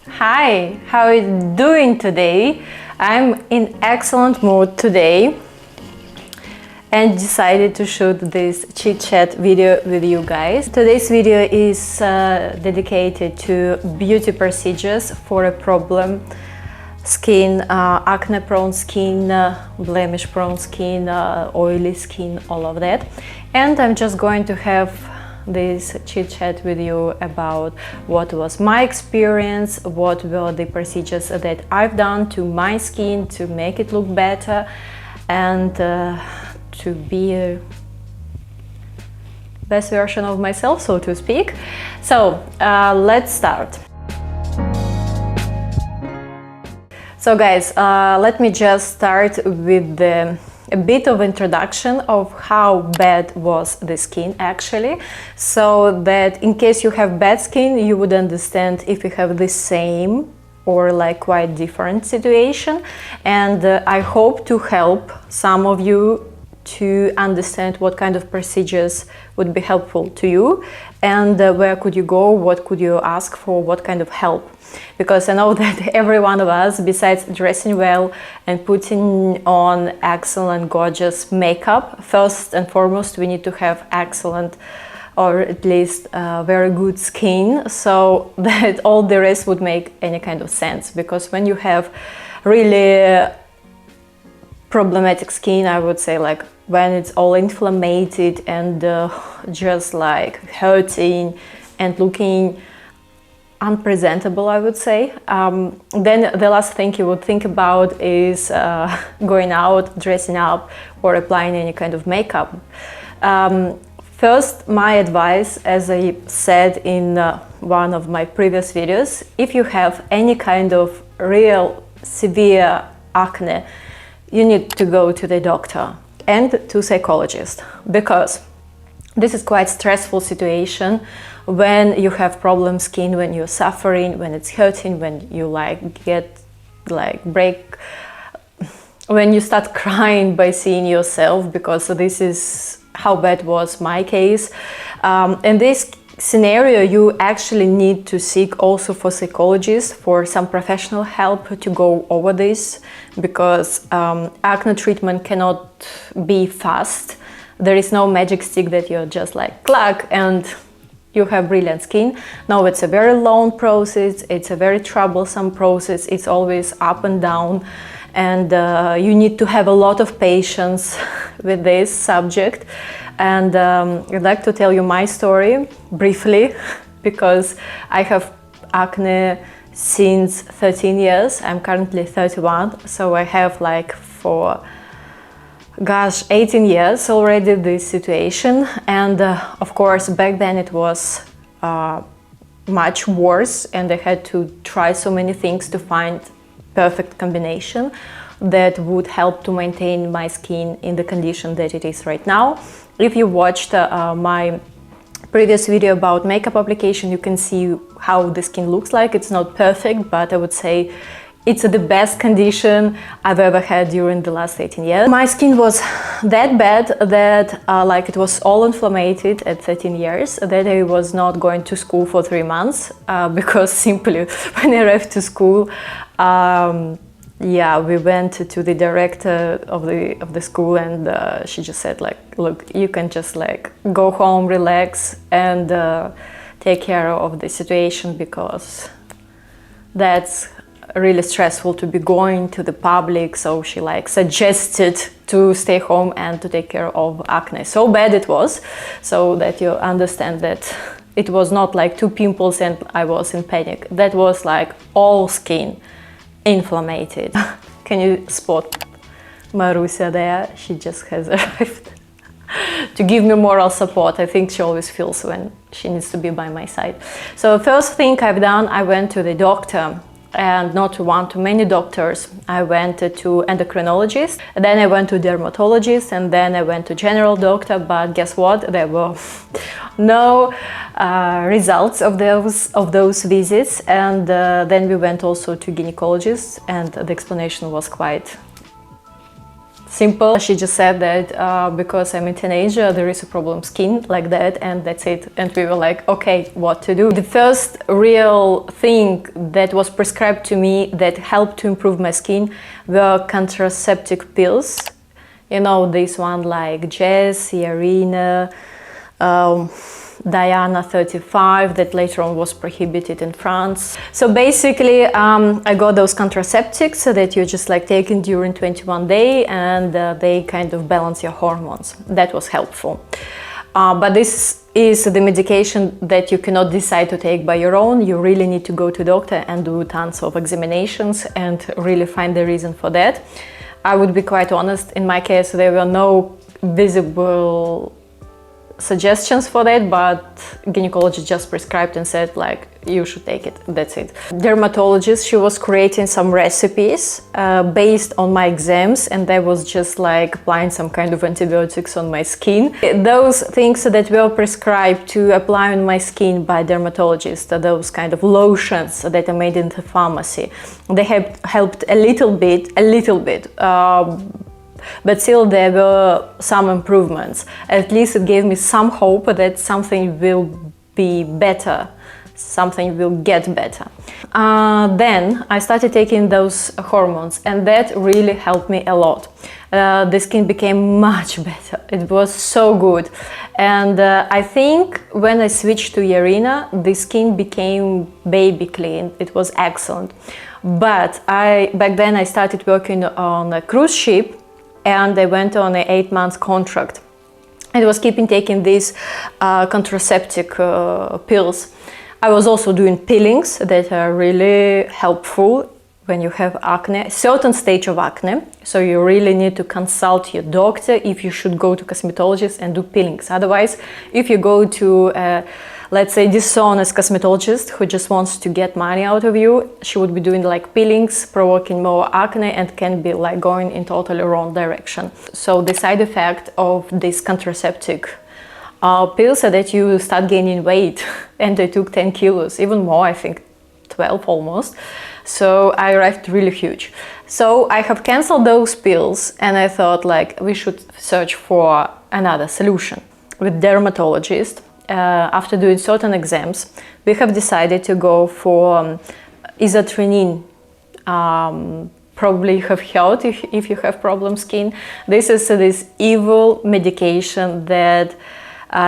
Hi, how are you doing today? I'm in excellent mood today and decided to shoot this chit-chat video with you guys. Today's video is dedicated to beauty procedures for a problem skin, acne-prone skin, blemish-prone skin, oily skin, all of that. And I'm just going to have this chit-chat with you about what was my experience, what were the procedures that I've done to my skin to make it look better and to be a best version of myself, so to speak. So let's start. So guys, let me just start with a bit of introduction of how bad was the skin actually, so that in case you have bad skin, you would understand if you have the same or like quite different situation. And I hope to help some of you to understand what kind of procedures would be helpful to you and where could you go, what could you ask for, what kind of help. Because I know that every one of us, besides dressing well and putting on excellent, gorgeous makeup, first and foremost, we need to have excellent or at least very good skin, so that all the rest would make any kind of sense. Because when you have really problematic skin, I would say, like when it's all inflamed and just like hurting and looking unpresentable, I would say, then the last thing you would think about is going out, dressing up or applying any kind of makeup. First, my advice, as I said in one of my previous videos, if you have any kind of real severe acne, you need to go to the doctor and to psychologist, because this is quite stressful situation when you have problem skin, when you're suffering, when it's hurting, when you when you start crying by seeing yourself, because this is how bad was my case. In this scenario, you actually need to seek also for psychologists, for some professional help to go over this, because acne treatment cannot be fast. There is no magic stick that you're just like clack and you have brilliant skin. No, it's a very long process, it's a very troublesome process, it's always up and down, and you need to have a lot of patience with this subject. And I'd like to tell you my story briefly, because I have acne since 13 years. I'm currently 31, so I have like for 18 years already this situation. And of course back then it was much worse, and I had to try so many things to find perfect combination that would help to maintain my skin in the condition that it is right now. If you watched my previous video about makeup application, you can see how the skin looks like. It's not perfect, but I would say it's the best condition I've ever had during the last 18 years. My skin was that bad that like it was all inflamed at 13 years, that I was not going to school for 3 months because simply when I arrived to school, yeah, we went to the director of the school, and she just said like, look, you can just like go home, relax, and take care of the situation, because that's really stressful to be going to the public. So she like suggested to stay home and to take care of acne. So bad it was, so that you understand that it was not like 2 pimples and I was in panic. That was like all skin inflamed. Can you spot Marusia there? She just has arrived to give me moral support. I think she always feels when she needs to be by my side. So first thing I've done, I went to the doctor, and not to one, to many doctors. I went to endocrinologist, then I went to dermatologist, and then I went to general doctor, but guess what? There were no results of those visits. And then we went also to gynecologist, and the explanation was quite simple. She just said that because I'm a teenager, there is a problem skin like that, and that's it. And we were like, okay, what to do? The first real thing that was prescribed to me that helped to improve my skin were contraceptive pills. You know, this one like Jess, Yarina, Diana 35, that later on was prohibited in France. So basically I got those contraceptives so that you're just like taking during 21 days, and they kind of balance your hormones. That was helpful. But this is the medication that you cannot decide to take by your own. You really need to go to doctor and do tons of examinations and really find the reason for that. I would be quite honest, in my case there were no visible suggestions for that, but gynecologist just prescribed and said like you should take it, that's it. Dermatologist, she was creating some recipes based on my exams, and that was just like applying some kind of antibiotics on my skin. Those things that were prescribed to apply on my skin by dermatologists, those kind of lotions that are made in the pharmacy, they have helped a little bit, but still there were some improvements. At least it gave me some hope that something will be better, something will get better. Then I started taking those hormones, and that really helped me a lot. The skin became much better. It was so good. And I think when I switched to Yarina, the skin became baby clean. It was excellent. But back then I started working on a cruise ship, and I went on an 8-month contract. I was keeping taking these contraceptive pills. I was also doing peelings that are really helpful when you have acne, certain stage of acne. So you really need to consult your doctor if you should go to cosmetologist and do peelings. Otherwise, if you go to let's say dishonest cosmetologist who just wants to get money out of you, she would be doing like peelings, provoking more acne, and can be like going in totally wrong direction. So the side effect of this contraceptive pills are that you start gaining weight, and I took 10 kilos, even more, I think 12 almost. So I arrived really huge. So I have canceled those pills, and I thought like we should search for another solution. With dermatologist, after doing certain exams, we have decided to go for isotretinoin. Probably you have heard if you have problem skin. This is this evil medication that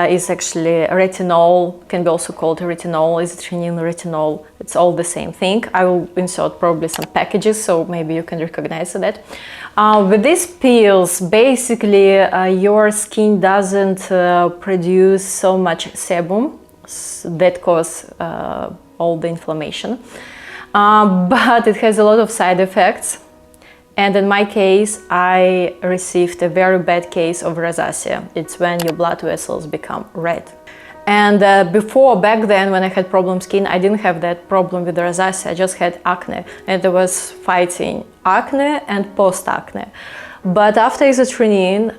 is actually retinol, can be also called retinol, isotretinoin, retinol. It's all the same thing. I will insert probably some packages, so maybe you can recognize that. With these pills, basically your skin doesn't produce so much sebum that cause all the inflammation, but it has a lot of side effects. And in my case, I received a very bad case of rosacea. It's when your blood vessels become red. And back then, when I had problem skin, I didn't have that problem with rosacea. I just had acne, and I was fighting acne and post-acne. But after isotretinoin,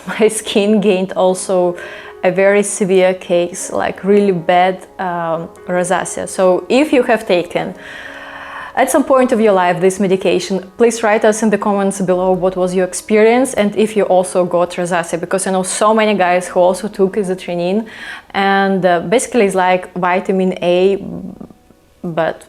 my skin gained also a very severe case, like really bad rosacea. So if you have taken at some point of your life this medication, please write us in the comments below what was your experience, and if you also got rosacea, because I know so many guys who also took isotretinoin, and basically it's like vitamin A, but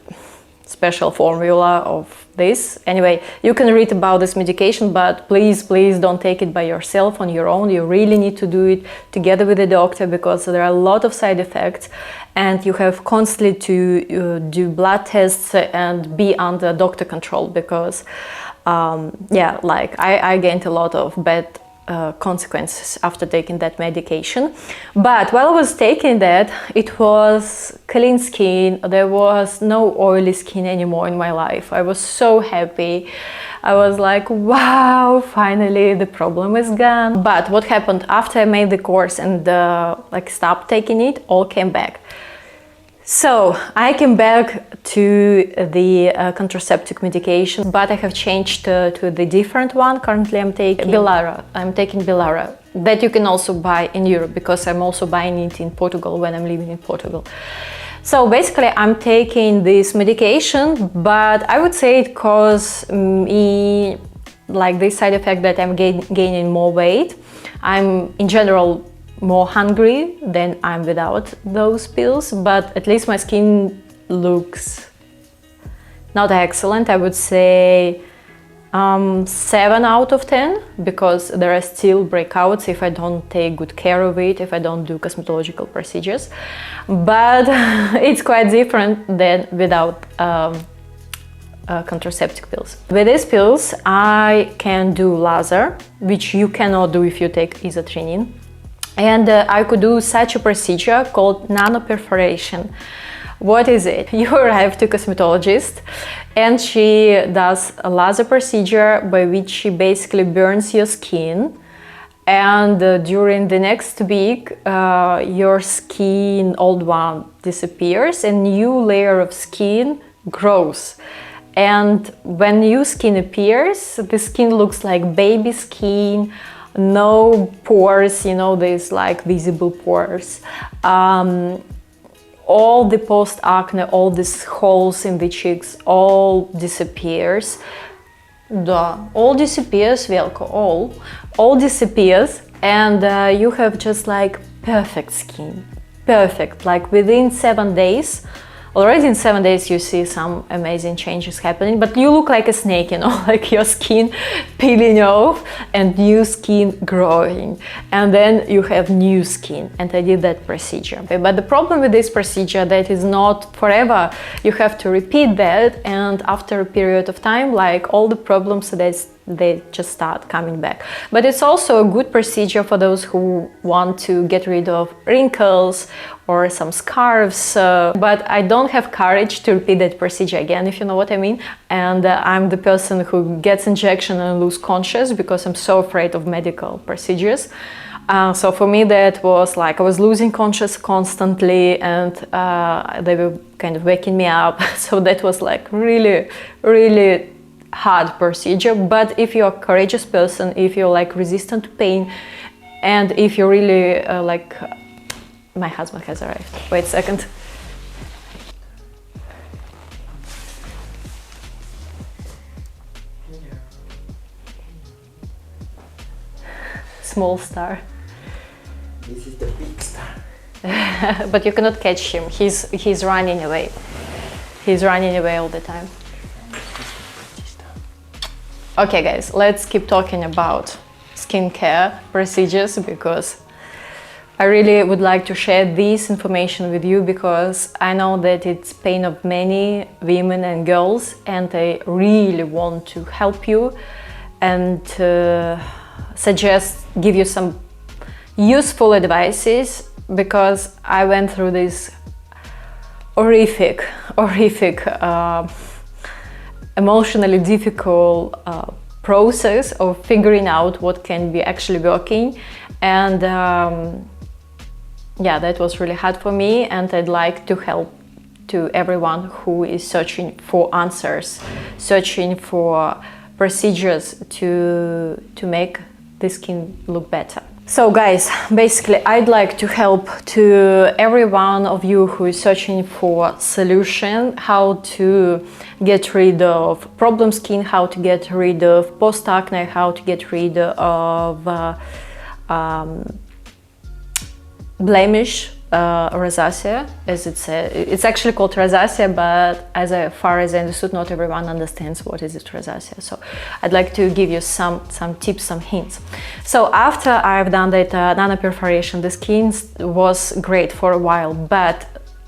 special formula of this. Anyway, you can read about this medication, but please don't take it by yourself on your own. You really need to do it together with a doctor, because there are a lot of side effects, and you have constantly to do blood tests and be under doctor control, because yeah, like I gained a lot of bad consequences after taking that medication. But while I was taking that, it was clean skin. There was no oily skin anymore in my life. I was so happy. I was like, wow, finally the problem is gone. But what happened after I made the course and like stopped taking it, all came back. So I came back to the contraceptive medication, but I have changed to the different one. Currently I'm taking Bilara. I'm taking Bilara, that you can also buy in Europe, because I'm also buying it in Portugal when I'm living in Portugal. So basically I'm taking this medication, but I would say it caused me like this side effect that I'm gaining more weight. I'm in general more hungry than I'm without those pills, but at least my skin looks not excellent. I would say 7 out of 10, because there are still breakouts if I don't take good care of it, if I don't do cosmetological procedures. But it's quite different than without contraceptive pills. With these pills, I can do laser, which you cannot do if you take isotretinoin. And I could do such a procedure called nano perforation. What is it? You arrive to a cosmetologist and she does a laser procedure by which she basically burns your skin, and during the next week your skin, old one, disappears and new layer of skin grows. And when new skin appears, the skin looks like baby skin, no pores, you know, there's like visible pores. All the post-acne, all these holes in the cheeks, all disappears. All disappears, Velko, all disappears, and you have just like perfect skin, perfect, like within 7 days. Already in 7 days you see some amazing changes happening, but you look like a snake, you know, like your skin peeling off and new skin growing, and then you have new skin. And I did that procedure. But the problem with this procedure, that is not forever. You have to repeat that, and after a period of time, like all the problems, they just start coming back. But it's also a good procedure for those who want to get rid of wrinkles or some scarves, but I don't have courage to repeat that procedure again, if you know what I mean. And I'm the person who gets injection and lose conscious because I'm so afraid of medical procedures. So for me that was like I was losing conscious constantly, and they were kind of waking me up. So that was like really, really hard procedure. But if you're a courageous person, if you're like resistant to pain, and if you're really like... My husband has arrived. Wait a second. Small star. This is the big star. But you cannot catch him. He's running away. He's running away all the time. Okay guys, let's keep talking about skincare procedures, because I really would like to share this information with you, because I know that it's pain of many women and girls, and I really want to help you and give you some useful advices, because I went through this horrific, emotionally difficult process of figuring out what can be actually working. And yeah, that was really hard for me, and I'd like to help to everyone who is searching for answers, searching for procedures to make the skin look better. So guys, basically I'd like to help to every one of you who is searching for solution, how to get rid of problem skin, how to get rid of post-acne, how to get rid of blemish, rosacea, as it says. It's actually called rosacea, but as far as I understood, not everyone understands what is it rosacea. So I'd like to give you some tips, some hints. So after I've done that nano perforation, the skin was great for a while, but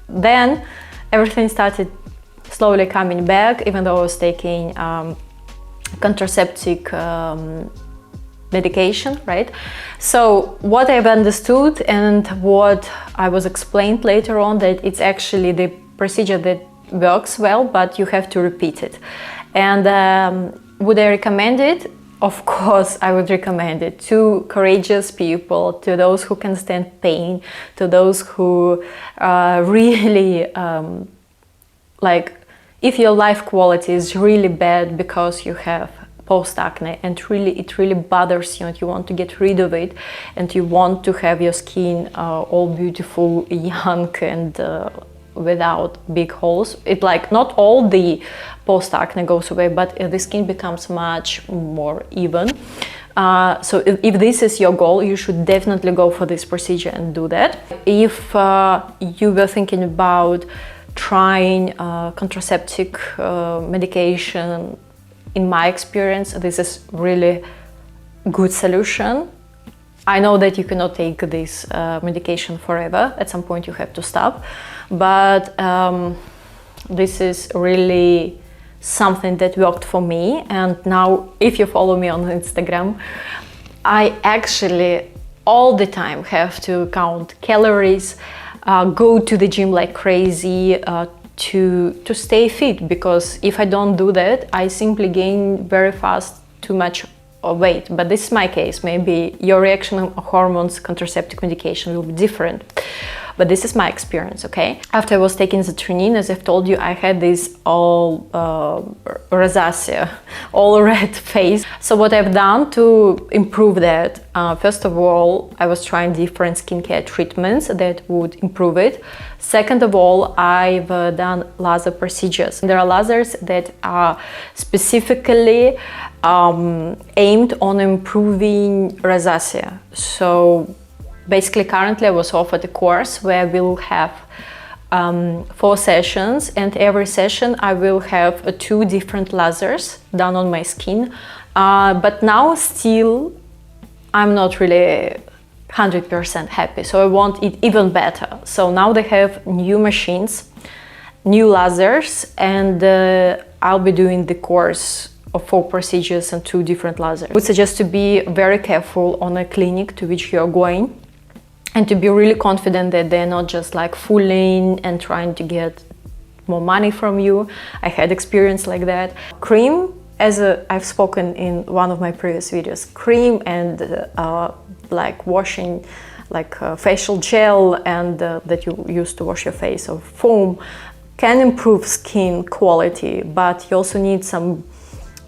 then everything started slowly coming back, even though I was taking contraceptive medication, right? So what I've understood and what I was explained later on, that it's actually the procedure that works well, but you have to repeat it. And would I recommend it? Of course, I would recommend it to courageous people, to those who can stand pain, to those who really like, if your life quality is really bad because you have post-acne and it really bothers you and you want to get rid of it, and you want to have your skin all beautiful, young and without big holes. It like not all the post-acne goes away, but the skin becomes much more even. So if this is your goal, you should definitely go for this procedure and do that. If you were thinking about trying contraceptive medication, in my experience, this is really good solution. I know that you cannot take this medication forever. At some point you have to stop, but this is really something that worked for me. And now if you follow me on Instagram, I actually all the time have to count calories, go to the gym like crazy to stay fit, because if I don't do that, I simply gain very fast too much weight. But this is my case. Maybe your reaction on hormones, contraceptive medication will be different. But this is my experience, okay? After I was taking the trenine, as I've told you, I had this all rosacea, all red face. So what I've done to improve that, first of all, I was trying different skincare treatments that would improve it. Second of all, I've done laser procedures. There are lasers that are specifically aimed on improving rosacea. So basically, currently I was offered a course where we'll have 4 sessions, and every session I will have 2 different lasers done on my skin. But now still I'm not really 100% happy, so I want it even better. So now they have new machines, new lasers, and I'll be doing the course of 4 procedures and 2 different lasers. I would suggest to be very careful on a clinic to which you're going, and to be really confident that they're not just like fooling and trying to get more money from you. I had experience like that. Cream, as I've spoken in one of my previous videos, cream and like washing, like facial gel and that you use to wash your face, or foam, can improve skin quality, but you also need some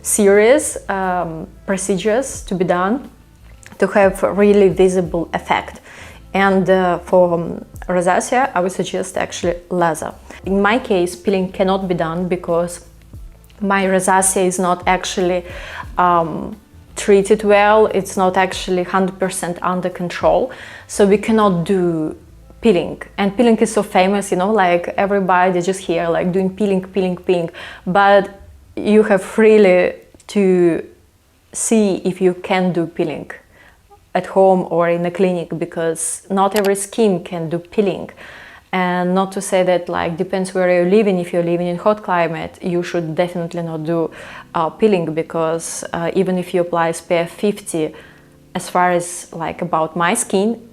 serious procedures to be done to have a really visible effect. And for rosacea, I would suggest actually laser. In my case, peeling cannot be done because my rosacea is not actually treated well. It's not actually 100% under control. So we cannot do peeling. And peeling is so famous, you know, like everybody just here like doing peeling, peeling, peeling. But you have really to see if you can do peeling at home or in a clinic, because not every skin can do peeling. And not to say that, like, depends where you're living. If you're living in hot climate, you should definitely not do peeling, because even if you apply SPF 50, as far as like about my skin,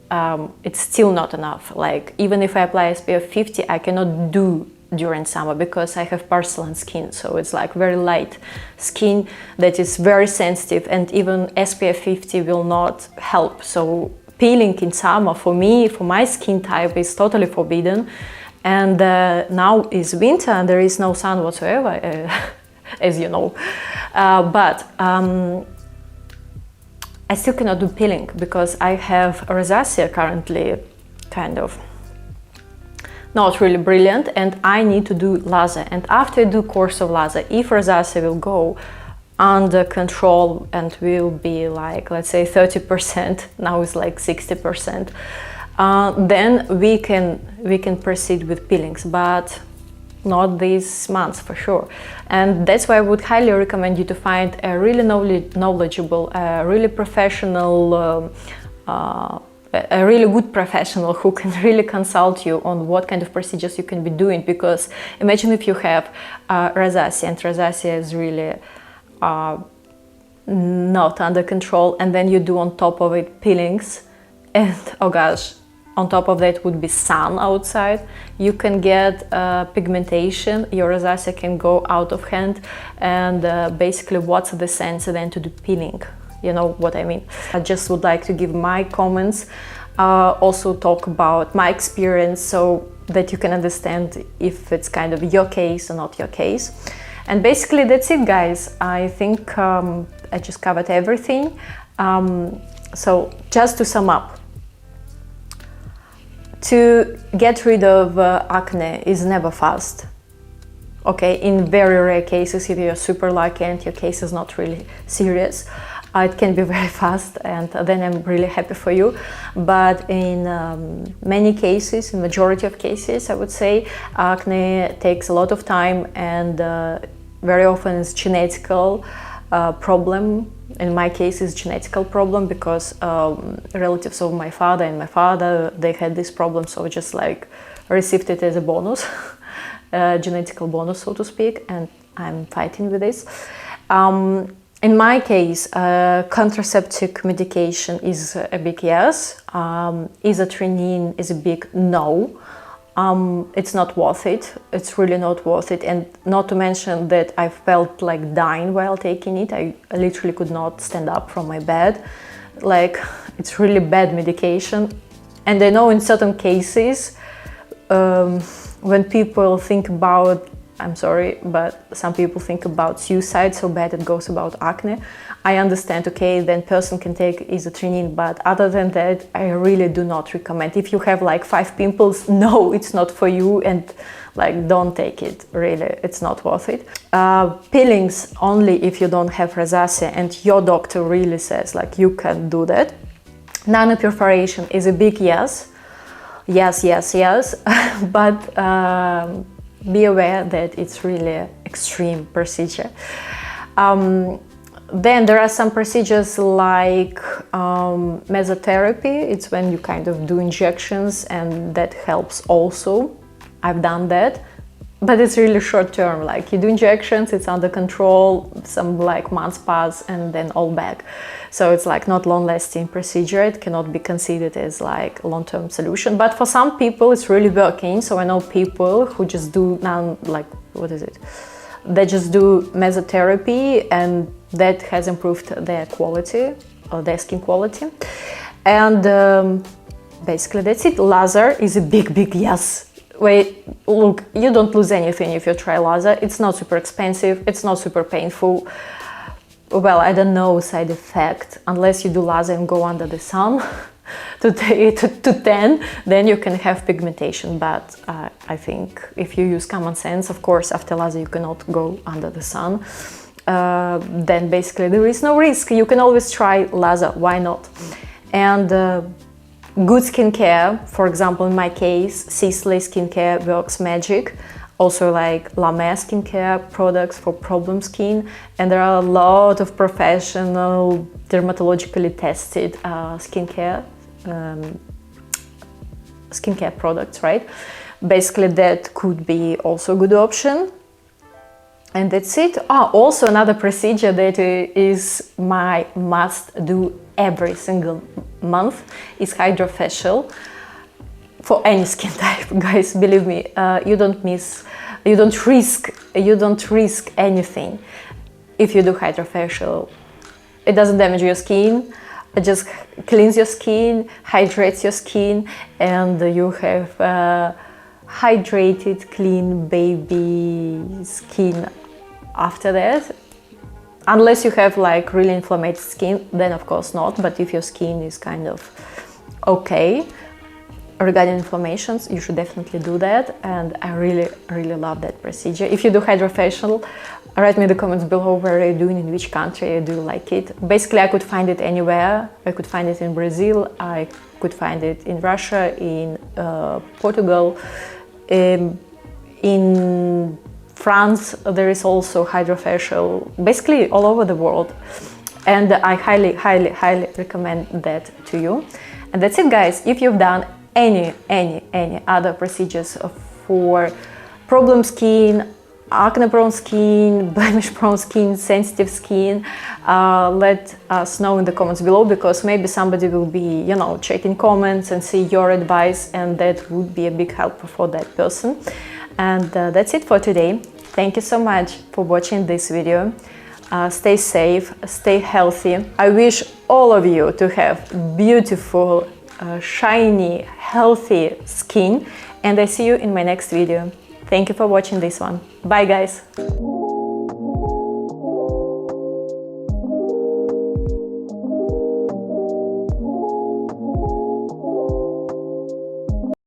it's still not enough. Like, even if I apply SPF 50, I cannot do during summer because I have porcelain skin, so it's like very light skin that is very sensitive, and even SPF 50 will not help. So peeling in summer for me, for my skin type, is totally forbidden. And now is winter and there is no sun whatsoever, as you know. But I still cannot do peeling because I have rosacea currently, kind of not really brilliant, and I need to do laser. And after I do course of laser, if rosacea will go under control and will be like, let's say 30%, now it's like 60%, then we can proceed with peelings, but not these months for sure. And that's why I would highly recommend you to find a really knowledgeable, really professional, a really good professional who can really consult you on what kind of procedures you can be doing. Because imagine if you have rosacea, and rosacea is really not under control, and then you do on top of it peelings, and oh gosh, on top of that would be sun outside, you can get pigmentation, your rosacea can go out of hand, and basically what's the sense then to do peeling? You know what I mean? I just would like to give my comments, also talk about my experience so that you can understand if it's kind of your case or not your case. And basically that's it, guys. I think I just covered everything. So just to sum up, To get rid of acne is never fast. Okay, in very rare cases, if you're super lucky and your case is not really serious, it can be very fast, and then I'm really happy for you. But in many cases, in majority of cases, I would say, acne takes a lot of time, and very often it's genetical problem. In my case, it's genetical problem because relatives of my father and my father, they had this problem, so I just like received it as a bonus. Genetical bonus, so to speak, and I'm fighting with this. In my case, contraceptive medication is a big yes. Isotretinoin is a big no. It's not worth it. It's really not worth it. And not to mention that I felt like dying while taking it. I literally could not stand up from my bed. Like, it's really bad medication. And I know in certain cases, when people think about, I'm sorry, but some people think about suicide, so bad it goes about acne. I understand, okay, then person can take isotretinoin, but other than that, I really do not recommend. If you have like 5 pimples, no, it's not for you, and like don't take it, really, it's not worth it. Peelings only if you don't have rosacea and your doctor really says like you can do that. Nano perforation is a big yes. Yes, yes, yes, but be aware that it's really an extreme procedure. Then there are some procedures like mesotherapy. It's when you kind of do injections, and that helps also. I've done that, but it's really short term. Like you do injections, it's under control, some like months pass and then all back. So it's like not long-lasting procedure. It cannot be considered as like long-term solution. But for some people, it's really working. So I know people who just do now, like, what is it? They just do mesotherapy, and that has improved their quality, or their skin quality. And basically that's it. Laser is a big, big yes. Wait, look, you don't lose anything if you try laser. It's not super expensive. It's not super painful. Well, I don't know side effect, unless you do laser and go under the sun to 10, then you can have pigmentation. But I think if you use common sense, of course, after laser you cannot go under the sun. Then basically there is no risk. You can always try laser, why not? And good skincare, for example, in my case, Sisley skincare works magic. Also like La Mer skincare products for problem skin, and there are a lot of professional dermatologically tested skincare products, right? Basically that could be also a good option. And that's it. Also another procedure that is my must do every single month is hydrofacial. For any skin type, guys, believe me, you don't risk anything if you do hydrofacial. It doesn't damage your skin, it just cleans your skin, hydrates your skin, and you have hydrated, clean baby skin after that. Unless you have like really inflamed skin, then of course not, but if your skin is kind of okay regarding inflammations, you should definitely do that, and I really, really love that procedure. If you do hydrofacial, write me in the comments below where are you doing, in which country do you like it. Basically, I could find it anywhere. I could find it in Brazil, I could find it in Russia, in Portugal, in France. There is also hydrofacial, basically all over the world, and I highly, highly, highly recommend that to you. And that's it, guys. If you've done any other procedures for problem skin, acne prone skin, blemish prone skin, sensitive skin, let us know in the comments below, because maybe somebody will be, you know, checking comments and see your advice, and that would be a big help for that person. And that's it for today. Thank you so much for watching this video. Stay safe, stay healthy. I wish all of you to have beautiful, shiny, healthy skin, and I see you in my next video. Thank you for watching this one. Bye, guys.